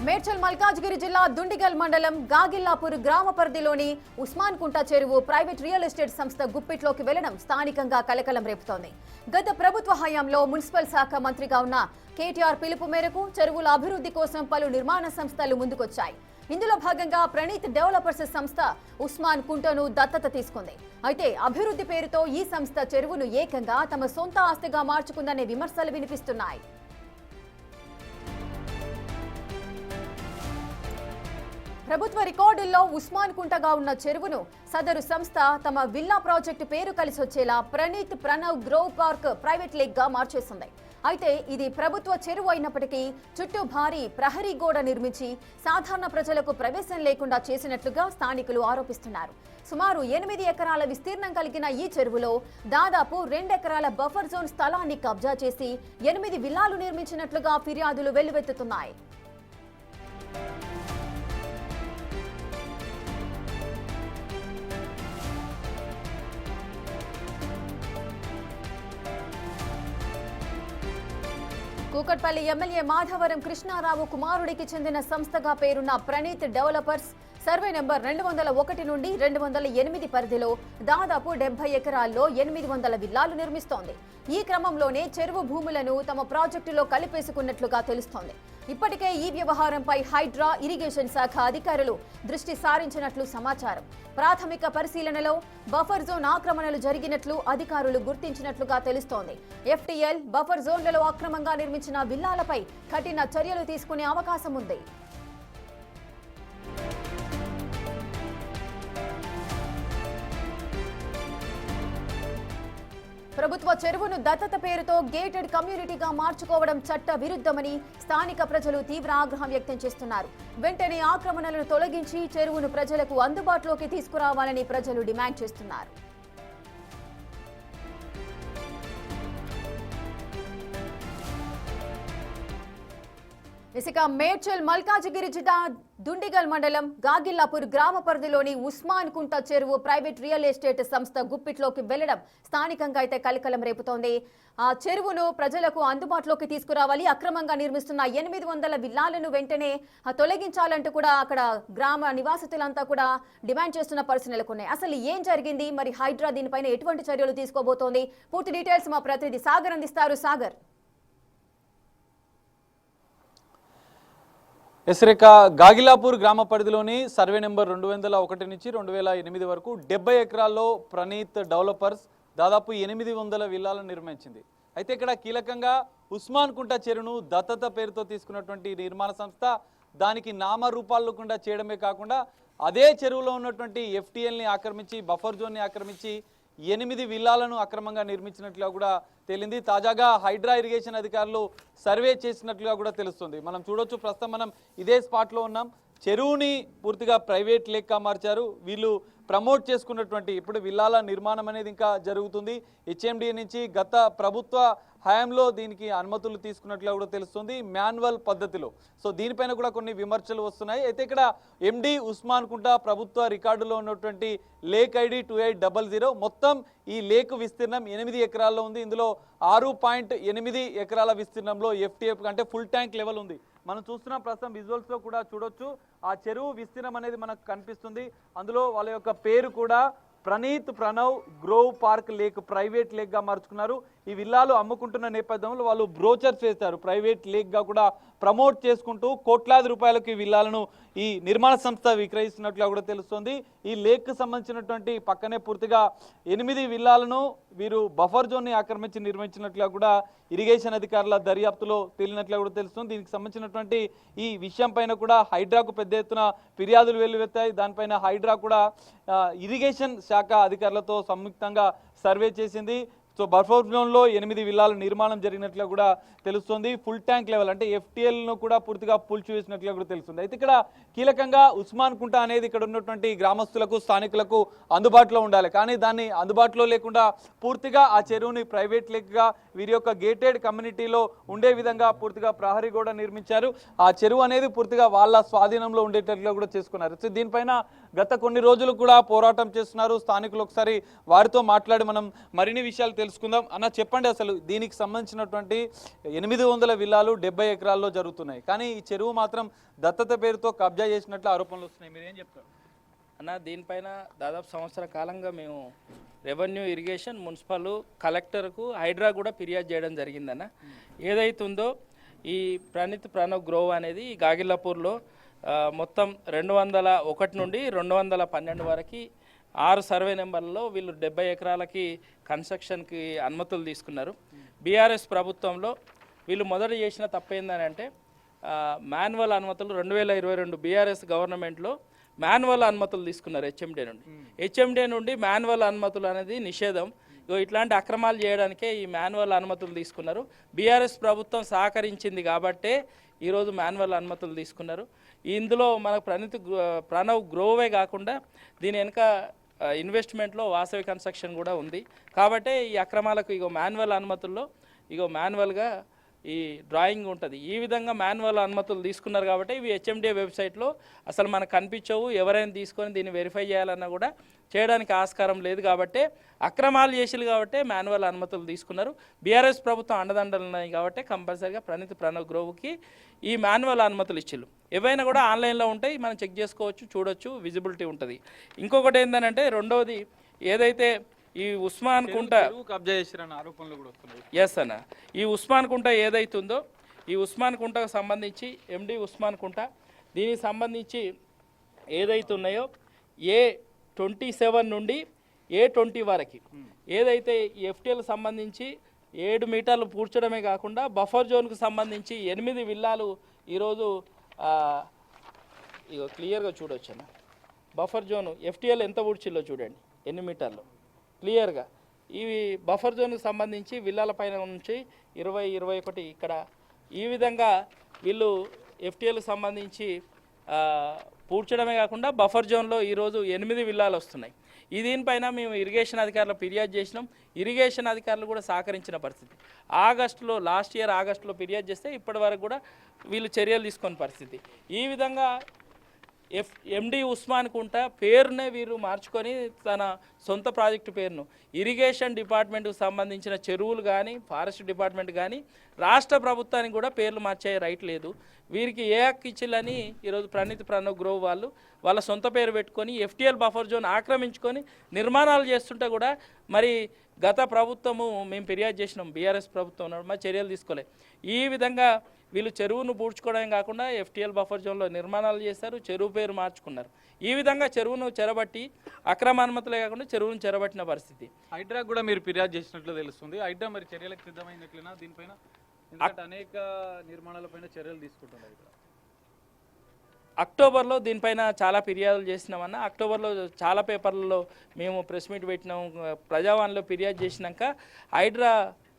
మేడ్చల్ మల్కాజ్గిరి జిల్లా దుండిగల్ మండలం గాగిల్లాపూర్ గ్రామ పరిధిలోని ఉస్మాన్ కుంట చెరువు ప్రైవేట్ రియల్ ఎస్టేట్ సంస్థ గుప్పిట్లోకి వెళ్లడం స్థానికంగా కలకలం రేపుతోంది. గత ప్రభుత్వ హయాంలో మున్సిపల్ శాఖ మంత్రిగా ఉన్న కేటీఆర్ పిలుపు మేరకు చెరువుల అభివృద్ధి కోసం పలు నిర్మాణ సంస్థలు ముందుకొచ్చాయి. ఇందులో భాగంగా ప్రణీత్ డెవలపర్స్ సంస్థ ఉస్మాన్ కుంటను దత్తత తీసుకుంది. అయితే అభివృద్ధి పేరుతో ఈ సంస్థ చెరువును ఏకంగా తమ సొంత ఆస్తిగా మార్చుకుందనే విమర్శలు వినిపిస్తున్నాయి. ప్రభుత్వ రికార్డుల్లో ఉస్మాన్ కుంటగా ఉన్న చెరువును సదరు సంస్థ తమ విల్లా ప్రాజెక్టు పేరు కలిసి వచ్చేలా Praneeth Pranav grove park private lake గా మార్చేసింది. అయితే ఇది ప్రభుత్వ చెరువు అయినప్పటికీ చుట్టూ భారీ ప్రహరీ గోడ నిర్మించి సాధారణ ప్రజలకు ప్రవేశం లేకుండా చేసినట్లుగా స్థానికులు ఆరోపిస్తున్నారు. సుమారు 8 ఎకరాల విస్తీర్ణం కలిగిన ఈ చెరువులో దాదాపు 2 ఎకరాల బఫర్ జోన్ స్థలాన్ని కబ్జా చేసి 8 విల్లాలు నిర్మించినట్లుగా ఫిర్యాదులు వెల్లువెత్తుతున్నాయి. కూకట్పల్లి ఎమ్మెల్యే మాధవరం కృష్ణారావు కుమారుడికి చెందిన సంస్థగా పేరున్న ప్రణీత్ డెవలపర్స్ సర్వే నెంబర్ 201 నుండి 208 పరిధిలో దాదాపు 70 ఎకరాల్లో 800 విల్లాలు నిర్మిస్తోంది. ఈ క్రమంలోనే చెరువు భూములను తమ ప్రాజెక్టులో కలిపేసుకున్నట్లుగా తెలుస్తోంది. ఇప్పటికే ఈ వ్యవహారంపై హైడ్రా, ఇరిగేషన్ శాఖ అధికారులు దృష్టి సారించినట్లు సమాచారం. ప్రాథమిక పరిశీలనలో బఫర్ జోన్ ఆక్రమణలు జరిగినట్లు అధికారులు గుర్తించినట్లుగా తెలుస్తోంది. ఎఫ్టీఎల్, బఫర్ జోన్లలో అక్రమంగా నిర్మించిన విల్లాలపై కఠిన చర్యలు తీసుకునే అవకాశం ఉంది. ప్రభుత్వ చెరువును దత్తత పేరుతో గేటెడ్ కమ్యూనిటీగా మార్చుకోవడం చట్ట విరుద్ధమని స్థానిక ప్రజలు తీవ్ర ఆగ్రహం వ్యక్తం చేస్తున్నారు. వెంటనే ఆక్రమణలను తొలగించి చెరువును ప్రజలకు అందుబాటులోకి తీసుకురావాలని ప్రజలు డిమాండ్ చేస్తున్నారు. ఇసుక మేడ్చల్ మల్కాజ్గిరి జిల్లా దుండిగల్ మండలం గాగిల్లాపూర్ గ్రామ పరిధిలోని ఉస్మాన్ కుంట చెరువు ప్రైవేట్ రియల్ ఎస్టేట్ సంస్థ గుప్పిట్లోకి వెళ్లడం స్థానికంగా అయితే కలకలం రేపుతోంది. ఆ చెరువును ప్రజలకు అందుబాటులోకి తీసుకురావాలి, అక్రమంగా నిర్మిస్తున్న 800 విల్లాలను వెంటనే తొలగించాలంటూ కూడా అక్కడ గ్రామ నివాసితులంతా కూడా డిమాండ్ చేస్తున్న పరిస్థితులు నెలకొన్నాయి. అసలు ఏం జరిగింది, మరి హైడ్రా దీనిపైన ఎటువంటి చర్యలు తీసుకోబోతోంది? పూర్తి డీటెయిల్స్ మా ప్రతినిధి సాగర్ అందిస్తారు. సాగర్. ఎస్రేక గాగిలాపూర్ గ్రామ పరిధిలోని సర్వే నెంబర్ 201 నుంచి 2008 వరకు 70 ఎకరాల్లో ప్రణీత్ డెవలపర్స్ దాదాపు 800 విల్లాలను నిర్మించింది. అయితే ఇక్కడ కీలకంగా ఉస్మాన్ కుంట చెరువును దత్తత పేరుతో తీసుకున్నటువంటి నిర్మాణ సంస్థ దానికి నామరూపాలు చేయడమే కాకుండా అదే చెరువులో ఉన్నటువంటి ఎఫ్టీఎల్ని ఆక్రమించి, బఫర్ జోన్ని ఆక్రమించి 8 విల్లాలను అక్రమంగా నిర్మించినట్లుగా కూడా తేలింది. తాజాగా హైడ్రా ఇరిగేషన్ అధికారులు సర్వే చేసినట్లుగా కూడా తెలుస్తుంది. మనం చూడొచ్చు, ప్రస్తుతం మనం ఇదే స్పాట్లో ఉన్నాం. చెరువుని పూర్తిగా ప్రైవేట్ లేక్గా మార్చారు. వీళ్ళు ప్రమోట్ చేసుకున్నటువంటి ఇప్పుడు విల్లాల నిర్మాణం అనేది ఇంకా జరుగుతుంది. హెచ్ఎండి నుంచి గత ప్రభుత్వ హయాంలో దీనికి అనుమతులు తీసుకున్నట్లుగా కూడా తెలుస్తుంది, మాన్యువల్ పద్ధతిలో. సో దీనిపైన కూడా కొన్ని విమర్శలు వస్తున్నాయి. అయితే ఇక్కడ ఎండి ఉస్మాన్ కుంట ప్రభుత్వ రికార్డులో ఉన్నటువంటి లేక్ ఐడి 2800 మొత్తం ఈ లేక్ విస్తీర్ణం 8 ఎకరాల్లో ఉంది. ఇందులో 6.8 ఎకరాల విస్తీర్ణంలో ఎఫ్టీఎఫ్ అంటే ఫుల్ ట్యాంక్ లెవెల్ ఉంది. మనం చూస్తున్నాం, ప్రస్తుతం విజువల్స్ లో కూడా చూడొచ్చు. ఆ చెరువు విస్తీర్ణం అనేది మనకు కనిపిస్తుంది. అందులో వాళ్ళ యొక్క పేరు కూడా Praneeth Pranav grove park lake private lake గా మార్చుకున్నారు. ఈ విల్లాలు అమ్ముకుంటున్న నేపథ్యంలో వాళ్ళు బ్రోచర్స్ వేస్తారు, ప్రైవేట్ లేక్ గా కూడా ప్రమోట్ చేసుకుంటూ కోట్లాది రూపాయలకు ఈ విల్లాలను ఈ నిర్మాణ సంస్థ విక్రయిస్తున్నట్లుగా కూడా తెలుస్తుంది. ఈ లేక్ సంబంధించినటువంటి పక్కనే పూర్తిగా 8 విల్లాలను వీరు బఫర్ జోన్ ని ఆక్రమించి నిర్మించినట్లుగా కూడా ఇరిగేషన్ అధికారుల దర్యాప్తులో తేలినట్లుగా కూడా తెలుస్తుంది. దీనికి సంబంధించినటువంటి ఈ విషయం పైన కూడా హైడ్రాకు పెద్ద ఎత్తున ఫిర్యాదులు వెల్లువెత్తాయి. దానిపైన హైడ్రా కూడా ఇరిగేషన్ శాఖ అధికారులతో సంయుక్తంగా సర్వే చేసింది. సో బఫర్ జోన్లో 8 విల్లాల నిర్మాణం జరిగినట్లుగా కూడా తెలుస్తుంది. ఫుల్ ట్యాంక్ లెవెల్ అంటే ఎఫ్టీఎల్ను కూడా పూర్తిగా కూల్చివేసినట్లుగా కూడా తెలుస్తుంది. అయితే ఇక్కడ కీలకంగా ఉస్మాన్ కుంట అనేది ఇక్కడ ఉన్నటువంటి గ్రామస్తులకు, స్థానికులకు అందుబాటులో ఉండాలి. కానీ దాన్ని అందుబాటులో లేకుండా పూర్తిగా ఆ చెరువుని ప్రైవేట్ లేక్గా వీరి యొక్క గేటెడ్ కమ్యూనిటీలో ఉండే విధంగా పూర్తిగా ప్రహరీ కూడా నిర్మించారు. ఆ చెరువు అనేది పూర్తిగా వాళ్ళ స్వాధీనంలో ఉండేటట్లుగా కూడా చేసుకున్నారు. సో దీనిపైన గత కొన్ని రోజులు కూడా పోరాటం చేస్తున్నారు స్థానికులు. ఒకసారి వారితో మాట్లాడి మనం మరిన్ని విషయాలు తెలుసుకుందాం. అన్న చెప్పండి, అసలు దీనికి సంబంధించినటువంటి 800 విల్లాలు 70 ఎకరాల్లో జరుగుతున్నాయి, కానీ ఈ చెరువు మాత్రం దత్తత పేరుతో కబ్జా చేసినట్లు ఆరోపణలు వస్తున్నాయి. మీరు ఏం చెప్తారు అన్న? దీనిపైన దాదాపు సంవత్సర కాలంగా మేము రెవెన్యూ, ఇరిగేషన్, మున్సిపల్, కలెక్టర్కు, హైడ్రా కూడా ఫిర్యాదు చేయడం జరిగిందన్న. ఏదైతుందో ఈ ప్రణవ్ గ్రోవ్ అనేది ఈ గాగిల్లాపూర్లో మొత్తం 201 నుండి 212 వరకు 6 సర్వే నెంబర్లలో వీళ్ళు 70 ఎకరాలకి కన్స్ట్రక్షన్కి అనుమతులు తీసుకున్నారు. బీఆర్ఎస్ ప్రభుత్వంలో వీళ్ళు మొదట చేసిన తప్పేందని అంటే మాన్యువల్ అనుమతులు 2022 బీఆర్ఎస్ గవర్నమెంట్లో మాన్యువల్ అనుమతులు తీసుకున్నారు హెచ్ఎండే నుండి మాన్యువల్ అనుమతులు అనేది నిషేధం. ఇట్లాంటి అక్రమాలు చేయడానికే ఈ మాన్యువల్ అనుమతులు తీసుకున్నారు. బీఆర్ఎస్ ప్రభుత్వం సహకరించింది కాబట్టే ఈరోజు మాన్యువల్ అనుమతులు తీసుకున్నారు. ఇందులో మనకు ప్రణవ్ గ్రోవే కాకుండా దీని వెనుక ఇన్వెస్ట్మెంట్లో వాసవి కన్స్ట్రక్షన్ కూడా ఉంది. కాబట్టి ఈ అక్రమాలకు మాన్యువల్ అనుమతుల్లో మాన్యువల్గా ఈ డ్రాయింగ్ ఉంటుంది. ఈ విధంగా మాన్యువల్ అనుమతులు తీసుకున్నారు కాబట్టి ఇవి హెచ్ఎండిఏ వెబ్సైట్లో అసలు మనకు కనిపించవు. ఎవరైనా తీసుకొని దీన్ని వెరిఫై చేయాలన్నా కూడా చేయడానికి ఆస్కారం లేదు. కాబట్టి అక్రమాలు చేసిరు కాబట్టి మాన్యువల్ అనుమతులు తీసుకున్నారు. బీఆర్ఎస్ ప్రభుత్వం అండదండలు ఉన్నాయి కాబట్టి కంపల్సరీగా ప్రణవ్ గ్రోవ్కి ఈ మాన్యువల్ అనుమతులు ఇచ్చిళ్ళు. ఏవైనా కూడా ఆన్లైన్లో ఉంటాయి, మనం చెక్ చేసుకోవచ్చు, చూడొచ్చు, విజిబిలిటీ ఉంటుంది. ఇంకొకటి ఏంటంటే రెండవది ఏదైతే ఈ ఉస్మాన్ కుంట కబ్జా చేసిరన్న ఆరోపణలు కూడా వస్తున్నాయి. ఎస్ అన్న, ఈ ఉస్మాన్ కుంట ఏదైతుందో ఈ ఉస్మాన్ కుంటకు సంబంధించి ఎండి ఉస్మాన్ కుంట దీనికి సంబంధించి ఏదైతున్నాయో A27 నుండి A20 వరకు ఏదైతే ఎఫ్టీఎల్ సంబంధించి 7 మీటర్లు పూడ్చడమే కాకుండా బఫర్ జోన్కు సంబంధించి 8 విల్లాలు ఈరోజు క్లియర్గా చూడొచ్చు అన్న. బఫర్ జోను ఎఫ్టీఎల్ ఎంత పూడ్చిల్లో చూడండి, ఎన్ని మీటర్లు క్లియర్గా. ఇవి బఫర్ జోన్కి సంబంధించి విల్లాల పైన నుంచి 20, 21 ఇక్కడ ఈ విధంగా వీళ్ళు ఎఫ్టీఎల్కి సంబంధించి పూడ్చడమే కాకుండా బఫర్ జోన్లో ఈరోజు 8 విల్లాలు వస్తున్నాయి. దీనిపైన మేము ఇరిగేషన్ అధికారులు ఫిర్యాదు చేసినాం. ఇరిగేషన్ అధికారులు కూడా సహకరించిన పరిస్థితి. లాస్ట్ ఇయర్ ఆగస్టులో ఫిర్యాదు చేస్తే ఇప్పటి వరకు కూడా వీళ్ళు చర్యలు తీసుకునే పరిస్థితి. ఈ విధంగా ఎండి ఉస్మాన్ కుంట పేరునే వీరు మార్చుకొని తన సొంత ప్రాజెక్టు పేరును ఇరిగేషన్ డిపార్ట్మెంట్కు సంబంధించిన చెరువులు కానీ ఫారెస్ట్ డిపార్ట్మెంట్ కానీ రాష్ట్ర ప్రభుత్వానికి కూడా పేర్లు మార్చే రైట్ లేదు. వీరికి ఏ హక్కు ఇచ్చిల్లని ఈరోజు ప్రణవ్ గ్రోవ్ వాళ్ళ సొంత పేరు పెట్టుకొని ఎఫ్టీఎల్ బఫర్ జోన్ ఆక్రమించుకొని నిర్మాణాలు చేస్తుంటే కూడా మరి గత ప్రభుత్వము మేము ఫిర్యాదు చేసినాం, బీఆర్ఎస్ ప్రభుత్వం ఉన్నాడు, మరి చర్యలు తీసుకోలేదు. ఈ విధంగా వీళ్ళు చెరువును పూడ్చుకోవడమే కాకుండా ఎఫ్టీఎల్ బఫర్ జోన్లో నిర్మాణాలు చేశారు, చెరువు పేరు మార్చుకున్నారు. ఈ విధంగా చెరువును చెరబట్టి అక్రమ అనుమతులే కాకుండా చెరువును చెరబట్టిన పరిస్థితి. హైడ్రా కూడా మీరు ఫిర్యాదు చేసినట్లు తెలుస్తుంది. హైడ్రా మరి చర్యలకు సిద్ధమైనట్లేనా దీనిపైన? ఎందుకంటే అనేక నిర్మాణాలపైన చర్యలు తీసుకుంటున్నారు. అక్టోబర్లో దీనిపైన చాలా ఫిర్యాదులు చేసినామన్న. అక్టోబర్లో చాలా పేపర్లలో మేము ప్రెస్ మీట్ పెట్టినాం, ప్రజావాణిలో ఫిర్యాదు చేసినాక హైడ్రా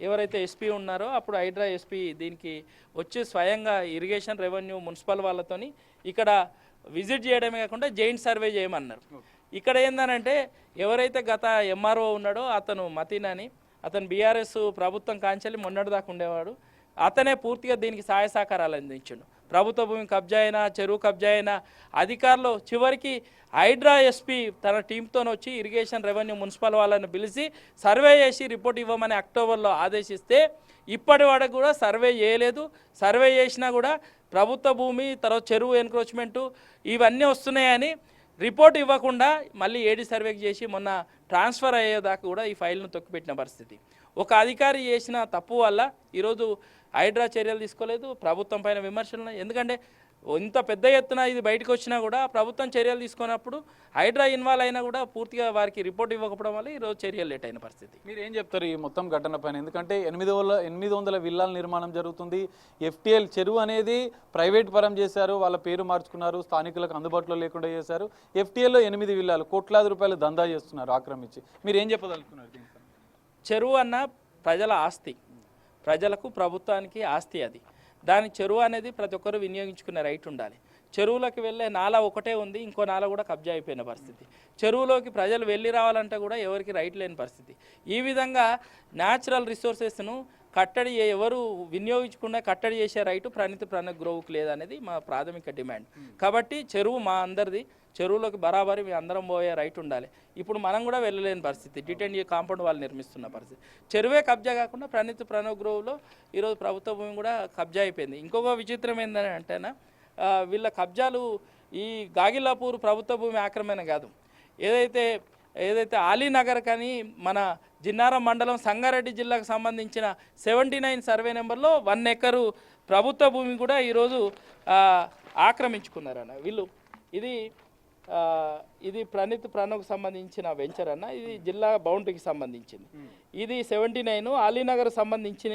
ఎవరైతే ఎస్పీ ఉన్నారో అప్పుడు హైడ్రా ఎస్పీ దీనికి వచ్చి స్వయంగా ఇరిగేషన్, రెవెన్యూ, మున్సిపల్ వాళ్ళతోని ఇక్కడ విజిట్ చేయడమే కాకుండా జైంట్ సర్వే చేయమన్నారు. ఇక్కడ ఏందనంటే ఎవరైతే గత ఎంఆర్ఓ ఉన్నాడో అతను మతీన్ అని, అతను బీఆర్ఎస్ ప్రభుత్వం కాంచెల్లి మొన్నటిదాకా ఉండేవాడు. అతనే పూర్తిగా దీనికి సహాయ సహకారాలు అందించాడు. ప్రభుత్వ భూమి కబ్జా అయినా, చెరువు కబ్జా అయినా అధికారులు చివరికి హైడ్రా ఎస్పీ తన టీంతో వచ్చి ఇరిగేషన్, రెవెన్యూ, మున్సిపల్ వాళ్ళని పిలిచి సర్వే చేసి రిపోర్ట్ ఇవ్వమని అక్టోబర్లో ఆదేశిస్తే ఇప్పటి వరకు కూడా సర్వే చేయలేదు. సర్వే చేసినా కూడా ప్రభుత్వ భూమి, తర్వాత చెరువు ఎన్క్రోచ్మెంటు ఇవన్నీ వస్తున్నాయని రిపోర్ట్ ఇవ్వకుండా మళ్ళీ ఏడి సర్వేకి చేసి మొన్న ట్రాన్స్ఫర్ అయ్యేదాకా కూడా ఈ ఫైల్ను తొక్కిపెట్టిన పరిస్థితి. ఒక అధికారి చేసిన తప్పు వల్ల ఈరోజు హైడ్రా చర్యలు తీసుకోలేదు, ప్రభుత్వం పైన విమర్శలు. ఎందుకంటే ఇంత పెద్ద ఎత్తున ఇది బయటకు వచ్చినా కూడా ప్రభుత్వం చర్యలు తీసుకున్నప్పుడు హైడ్రా ఇన్వాల్వ్ అయినా కూడా పూర్తిగా వారికి రిపోర్ట్ ఇవ్వకపోవడం వల్ల ఈరోజు చర్యలు లేట్ అయిన పరిస్థితి. మీరు ఏం చెప్తారు ఈ మొత్తం ఘటన పైన? ఎందుకంటే 800 విల్లాల నిర్మాణం జరుగుతుంది. ఎఫ్టీఎల్ చెరువు అనేది ప్రైవేట్ పరం చేశారు, వాళ్ళ పేరు మార్చుకున్నారు, స్థానికులకు అందుబాటులో లేకుండా చేశారు. ఎఫ్టీఎల్లో 8 విల్లాలు కోట్లాది రూపాయలు దందా చేస్తున్నారు ఆక్రమించి. మీరు ఏం చెప్పదలుచుకున్నారు దీనికి? చెరువు అన్న ప్రజల ఆస్తి, ప్రజలకు ప్రభుత్వానికి ఆస్తి. అది దాని చెరువు అనేది ప్రతి ఒక్కరు వినియోగించుకునే రైట్ ఉండాలి. చెరువులోకి వెళ్ళే నాలా ఒకటే ఉంది, ఇంకో నాలా కూడా కబ్జా అయిపోయిన పరిస్థితి. చెరువులోకి ప్రజలు వెళ్ళి రావాలంటే కూడా ఎవరికి రైట్ లేని పరిస్థితి. ఈ విధంగా న్యాచురల్ రిసోర్సెస్ను కట్టడి ఎవరు వినియోగించకుండా కట్టడి చేసే రైటు ప్రణీత్ గ్రోవ్కి లేదనేది మా ప్రాథమిక డిమాండ్. కాబట్టి చెరువు మా అందరిది, చెరువులోకి బరాబరి మేము అందరం పోయే రైట్ ఉండాలి. ఇప్పుడు మనం కూడా వెళ్ళలేని పరిస్థితి, డిటెండ్ కాంపౌండ్ వాళ్ళు నిర్మిస్తున్న పరిస్థితి. చెరువే కబ్జా కాకుండా ప్రణీత్ గ్రోవ్లో ఈరోజు ప్రభుత్వ భూమి కూడా కబ్జా అయిపోయింది. ఇంకొక విచిత్రం ఏంటంటేనా, వీళ్ళ కబ్జాలు ఈ గాగిలాపూర్ ప్రభుత్వ భూమి ఆక్రమణ కాదు, ఏదైతే ఆలీనగర్ కానీ మన జిన్నారం మండలం సంగారెడ్డి జిల్లాకు సంబంధించిన 79 సర్వే నెంబర్లో 1 ఎకరు ప్రభుత్వ భూమి కూడా ఈరోజు ఆక్రమించుకున్నారన్న వీళ్ళు. ఇది ప్రణవ్కు సంబంధించిన వెంచర్ అన్న, ఇది జిల్లా బౌండరీకి సంబంధించింది. ఇది 79 ఆలీనగర్ సంబంధించిన,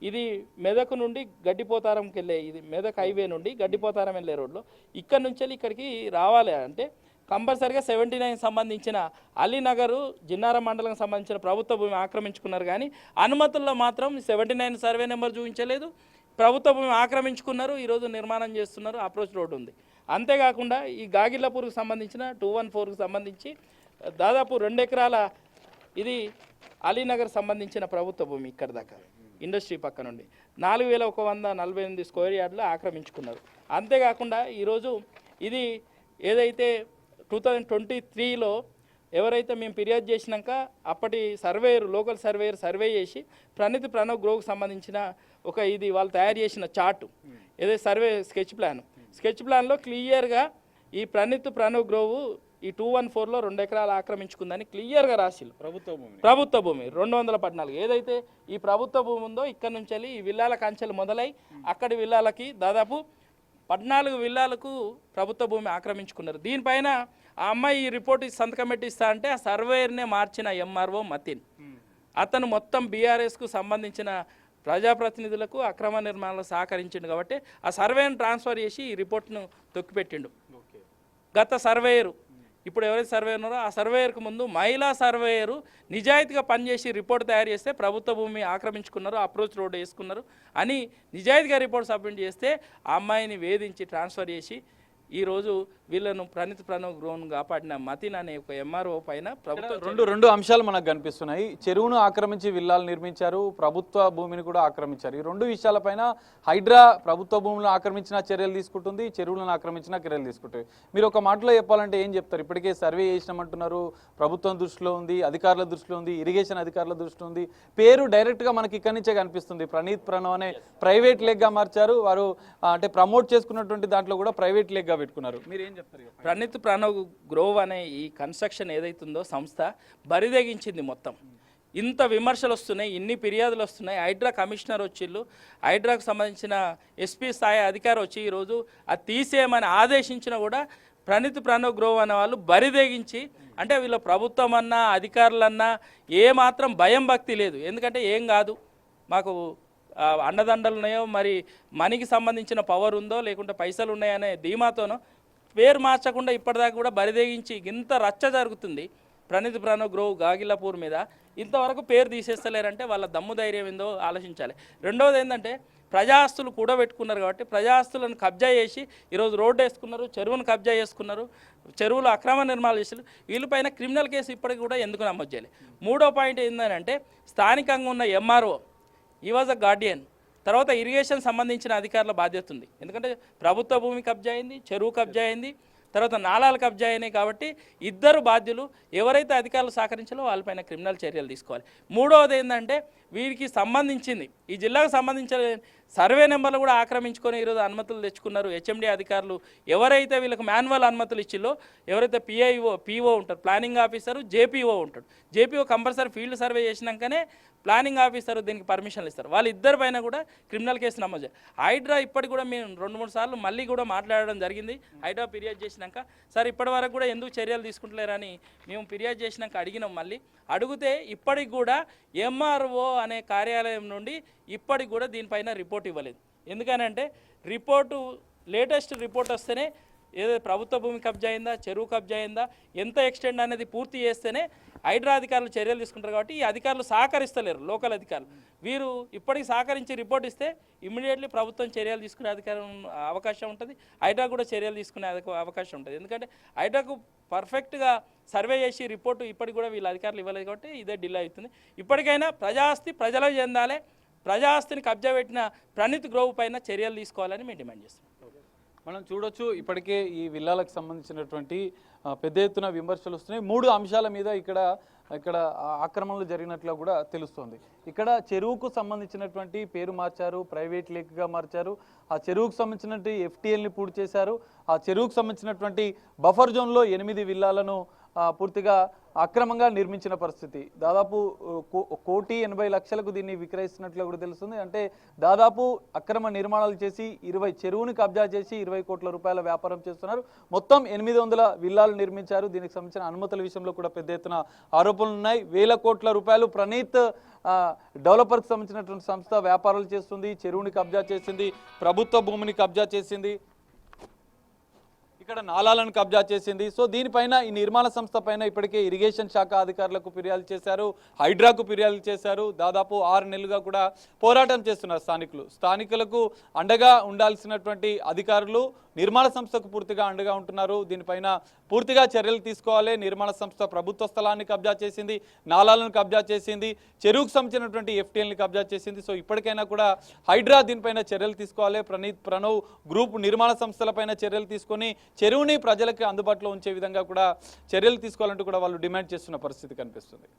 ఇది మెదక్ నుండి గడ్డిపోతారంకి వెళ్ళే, ఇది మెదక్ హైవే నుండి గడ్డిపోతారం వెళ్ళే రోడ్లో ఇక్కడ నుంచి ఇక్కడికి రావాలి అంటే కంపల్సరిగా 79 సంబంధించిన అలీనగర్ జిన్నారం మండలం సంబంధించిన ప్రభుత్వ భూమి ఆక్రమించుకున్నారు. కానీ అనుమతుల్లో మాత్రం 79 సర్వే నెంబర్ చూపించలేదు, ప్రభుత్వ భూమి ఆక్రమించుకున్నారు. ఈరోజు నిర్మాణం చేస్తున్నారు, అప్రోచ్ రోడ్ ఉంది. అంతేకాకుండా ఈ గాగిలాపూర్కి సంబంధించిన 214కి సంబంధించి దాదాపు 2 ఎకరాల ఇది అలీనగర్ సంబంధించిన ప్రభుత్వ భూమి ఇక్కడ దాకా ఇండస్ట్రీ పక్క నుండి 4148 స్క్వేర్ యార్డులు ఆక్రమించుకున్నారు. అంతేకాకుండా ఈరోజు ఇది ఏదైతే 2023లో ఎవరైతే మేము ఫిర్యాదు చేసినాక అప్పటి సర్వేయర్, లోకల్ సర్వేయర్ సర్వే చేసి ప్రణవ్ గ్రోవ్కి సంబంధించిన ఇది వాళ్ళు తయారు చేసిన చార్టు, ఏదైతే సర్వే స్కెచ్ ప్లాన్లో క్లియర్గా ఈ ప్రణవ్ గ్రోవ్ ఈ 214లో 2 ఎకరాలు ఆక్రమించుకుందని క్లియర్గా రాసిల్లు. ప్రభుత్వ భూమి 214 ఏదైతే ఈ ప్రభుత్వ భూమి ఉందో ఇక్కడ నుంచి వెళ్ళి ఈ విల్లాల కంచెలు మొదలై అక్కడి విల్లాలకి దాదాపు 14 విల్లాలకు ప్రభుత్వ భూమి ఆక్రమించుకున్నారు. దీనిపైన ఆ అమ్మాయి ఈ రిపోర్ట్ సంతకం పెట్టిస్తా అంటే ఆ సర్వేయర్నే మార్చిన ఎంఆర్ఓ మతిన్, అతను మొత్తం బీఆర్ఎస్కు సంబంధించిన ప్రజాప్రతినిధులకు అక్రమ నిర్మాణాలు సహకరించిండు. కాబట్టి ఆ సర్వేను ట్రాన్స్ఫర్ చేసి ఈ రిపోర్ట్ను తొక్కిపెట్టిండు. గత సర్వేయరు, ఇప్పుడు ఎవరైతే సర్వేయర్ ఉన్నారో ఆ సర్వేయర్కు ముందు మహిళా సర్వేయరు నిజాయితీగా పనిచేసి రిపోర్ట్ తయారు చేస్తే ప్రభుత్వ భూమి ఆక్రమించుకున్నారు, అప్రోచ్ రోడ్ వేసుకున్నారు అని నిజాయితీగా రిపోర్ట్ సబ్మిట్ చేస్తే ఆ అమ్మాయిని వేధించి ట్రాన్స్ఫర్ చేసి ఈరోజు వీళ్ళను ప్రణవ్ గ్రోవ్ను కాపాడిన మతిన్ అనే ఒక ఎంఆర్ఓ పైన ప్రభుత్వం రెండు అంశాలు మనకు కనిపిస్తున్నాయి. చెరువును ఆక్రమించి విల్లాలు నిర్మించారు, ప్రభుత్వ భూమిని కూడా ఆక్రమించారు. ఈ 2 విషయాలపైన హైడ్రా ప్రభుత్వ భూములను ఆక్రమించిన చర్యలు తీసుకుంటుంది, చెరువులను ఆక్రమించిన చర్యలు తీసుకుంటుంది. మీరు ఒక మాటలో చెప్పాలంటే ఏం చెప్తారు? ఇప్పటికే సర్వే చేసినామంటున్నారు, ప్రభుత్వం దృష్టిలో ఉంది, అధికారుల దృష్టిలో ఉంది, ఇరిగేషన్ అధికారుల దృష్టిలో ఉంది. పేరు డైరెక్ట్గా మనకి ఇక్కడి నుంచే కనిపిస్తుంది. ప్రణవ్ అనే ప్రైవేట్ లెగ్గా మార్చారు వారు, అంటే ప్రమోట్ చేసుకున్నటువంటి దాంట్లో కూడా ప్రైవేట్ లెగ్గా పెట్టుకున్నారు. మీరు ఏం చెప్తారు? ప్రణవ్ గ్రోవ్ అనే ఈ కన్స్ట్రక్షన్ ఏదైతుందో సంస్థ బరిదెగించింది. మొత్తం ఇంత విమర్శలు వస్తున్నాయి, ఇన్ని ఫిర్యాదులు వస్తున్నాయి. హైడ్రా కమిషనర్ వచ్చిళ్ళు, హైడ్రాకు సంబంధించిన ఎస్పీ స్థాయి అధికారి వచ్చి ఈరోజు అది తీసేయమని ఆదేశించినా కూడా ప్రణవ్ గ్రోవ్ అనే వాళ్ళు బరిదెగించి, అంటే వీళ్ళ ప్రభుత్వం అన్నా అధికారులన్నా ఏమాత్రం భయం భక్తి లేదు. ఎందుకంటే ఏం కాదు, మాకు అండదండలు ఉన్నాయో, మరి మనీకి సంబంధించిన పవర్ ఉందో, లేకుంటే పైసలు ఉన్నాయనే ధీమాతోనో పేరు మార్చకుండా ఇప్పటిదాకా కూడా బరిదెగించి ఇంత రచ్చ జరుగుతుంది ప్రణవ్ గ్రోవ్ గాగిలాపూర్ మీద. ఇంతవరకు పేరు తీసేస్తలేరంటే వాళ్ళ దమ్ము ధైర్యం ఏందో ఆలోచించాలి. రెండవది ఏంటంటే ప్రజాస్తులు కూడా పెట్టుకున్నారు కాబట్టి ప్రజాస్తులను కబ్జా చేసి ఈరోజు రోడ్డు వేసుకున్నారు, చెరువును కబ్జా చేసుకున్నారు, చెరువులు అక్రమ నిర్మాణాలు చేశారు. వీళ్ళపైన క్రిమినల్ కేసు ఇప్పటికి కూడా ఎందుకు నమోదు చేయాలి? మూడో పాయింట్ ఏంటంటే స్థానికంగా ఉన్న ఎంఆర్ఓ ఈ వాజ్ అ గార్డియన్, తర్వాత ఇరిగేషన్ సంబంధించిన అధికారుల బాధ్యత ఉంది. ఎందుకంటే ప్రభుత్వ భూమి కబ్జా అయింది, చెరువు కబ్జా అయింది, తర్వాత నాలాలు కబ్జా అయినాయి. కాబట్టి ఇద్దరు బాధ్యులు, ఎవరైతే అధికారులు సహకరించాలో వాళ్ళపైన క్రిమినల్ చర్యలు తీసుకోవాలి. మూడవది ఏంటంటే వీరికి సంబంధించింది ఈ జిల్లాకు సంబంధించిన సర్వే నెంబర్లు కూడా ఆక్రమించుకొని ఈరోజు అనుమతులు తెచ్చుకున్నారు. హెచ్ఎండి అధికారులు ఎవరైతే వీళ్ళకి మాన్యువల్ అనుమతులు ఇచ్చిల్లో, ఎవరైతే పీఓ ఉంటారు, ప్లానింగ్ ఆఫీసరు, జేపీఓ ఉంటాడు. జేపీఓ కంపల్సరీ ఫీల్డ్ సర్వే చేసినాకనే ప్లానింగ్ ఆఫీసర్ దీనికి పర్మిషన్లు ఇస్తారు. వాళ్ళిద్దరి పైన కూడా క్రిమినల్ కేసు నమోదు చేయాలి. హైడ్రా ఇప్పటికి కూడా మేము 2-3 సార్లు మళ్ళీ కూడా మాట్లాడడం జరిగింది. హైడ్రా ఫిర్యాదు చేసినాక సార్ ఇప్పటి వరకు కూడా ఎందుకు చర్యలు తీసుకుంటలేరని మేము ఫిర్యాదు చేసినాక అడిగినాం. మళ్ళీ అడిగితే ఇప్పటికి కూడా ఎంఆర్ఓ అనే కార్యాలయం నుండి ఇప్పటికి కూడా దీనిపైన రిపోర్ట్ ఇవ్వలేదు. ఎందుకనంటే లేటెస్ట్ రిపోర్ట్ వస్తేనే ఏదో ప్రభుత్వ భూమి కబ్జా అయిందా, చెరువు కబ్జా అయిందా, ఎంత ఎక్స్టెండ్ అనేది పూర్తి చేస్తేనే హైడ్రా అధికారులు చర్యలు తీసుకుంటారు. కాబట్టి ఈ అధికారులు సహకరిస్తలేరు, లోకల్ అధికారులు. వీరు ఇప్పటికి సహకరించి రిపోర్ట్ ఇస్తే ఇమ్మీడియట్లీ ప్రభుత్వం చర్యలు తీసుకునే అవకాశం ఉంటుంది, హైడ్రా కూడా చర్యలు తీసుకునే అవకాశం ఉంటుంది. ఎందుకంటే హైడ్రాకు పర్ఫెక్ట్గా సర్వే చేసి రిపోర్టు ఇప్పటికి కూడా వీళ్ళ అధికారులు ఇవ్వలేదు కాబట్టి ఇదే డిలే అవుతుంది. ఇప్పటికైనా ప్రజాస్తి ప్రజలకు చెందాలి, ప్రజాస్తిని కబ్జా పెట్టిన ప్రణీత్ గ్రోవ్ పైన చర్యలు తీసుకోవాలని మేము డిమాండ్ చేస్తున్నాం. మనం చూడొచ్చు ఇప్పటికే ఈ విల్లాలకు సంబంధించినటువంటి పెద్ద ఎత్తున విమర్శలు వస్తున్నాయి. 3 అంశాల మీద ఇక్కడ ఆక్రమణలు జరిగినట్లు కూడా తెలుస్తోంది. ఇక్కడ చెరువుకు సంబంధించినటువంటి పేరు మార్చారు, ప్రైవేట్ లేక్గా మార్చారు. ఆ చెరువుకు సంబంధించినటువంటి FTLని పూర్తి చేశారు. ఆ చెరువుకు సంబంధించినటువంటి బఫర్ జోన్లో 8 విల్లాలను పూర్తిగా అక్రమంగా నిర్మించిన పరిస్థితి. దాదాపు 1,80,00,000కు దీన్ని విక్రయిస్తున్నట్లు కూడా తెలుస్తుంది. అంటే దాదాపు అక్రమ నిర్మాణాలు చేసి 20 చెరువుని కబ్జా చేసి 20 కోట్ల రూపాయల వ్యాపారం చేస్తున్నారు. మొత్తం 800 విల్లాలు నిర్మించారు. దీనికి సంబంధించిన అనుమతుల విషయంలో కూడా పెద్ద ఎత్తున ఆరోపణలు ఉన్నాయి. 1,000 కోట్ల రూపాయలు ప్రణీత్ డెవలపర్కి సంబంధించినటువంటి సంస్థ వ్యాపారాలు చేస్తుంది. చెరువుని కబ్జా చేసింది, ప్రభుత్వ భూమిని కబ్జా చేసింది, ఇక్కడ నాలాలను కబ్జా చేసింది. సో దీనిపైన ఈ నిర్మాణ సంస్థ పైన ఇప్పటికే ఇరిగేషన్ శాఖ అధికారులకు ఫిర్యాదు చేశారు, హైడ్రాకు ఫిర్యాదు చేశారు. దాదాపు 6 నెలలుగా కూడా పోరాటం చేస్తున్నారు స్థానికులకు అండగా ఉండాల్సినటువంటి అధికారులు నిర్మాణ సంస్థకు పూర్తిగా అండగా ఉంటున్నారు. దీనిపైన పూర్తిగా చర్యలు తీసుకోవాలి. నిర్మాణ సంస్థ ప్రభుత్వ స్థలాన్ని కబ్జా చేసింది, నాలాలను కబ్జా చేసింది, చెరువుకు సంబంధించినటువంటి FTLని కబ్జా చేసింది. సో ఇప్పటికైనా కూడా హైడ్రా దీనిపైన చర్యలు తీసుకోవాలి. ప్రణవ్ గ్రూప్ నిర్మాణ సంస్థలపైన చర్యలు తీసుకొని చెరువుని ప్రజలకు అందుబాటులో ఉంచే విధంగా కూడా చర్యలు తీసుకోవాలంటూ కూడా వాళ్ళు డిమాండ్ చేస్తున్న పరిస్థితి కనిపిస్తుంది.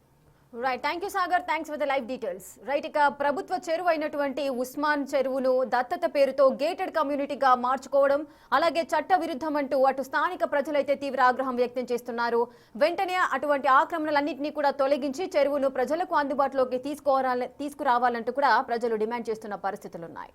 Right, thank you Sagar, thanks for the live details. Right, ఇక ప్రభుత్వ చెరువు అయినటువంటి ఉస్మాన్ చెరువును దత్తత పేరుతో గేటెడ్ కమ్యూనిటీగా మార్చుకోవడం, అలాగే చట్ట విరుద్ధం అంటూ అటు స్థానిక ప్రజలైతే తీవ్ర ఆగ్రహం వ్యక్తం చేస్తున్నారు. వెంటనే అటువంటి ఆక్రమణలన్నింటినీ కూడా తొలగించి చెరువును ప్రజలకు అందుబాటులోకి తీసుకురావాలంటూ కూడా ప్రజలు డిమాండ్ చేస్తున్న పరిస్థితులున్నాయి.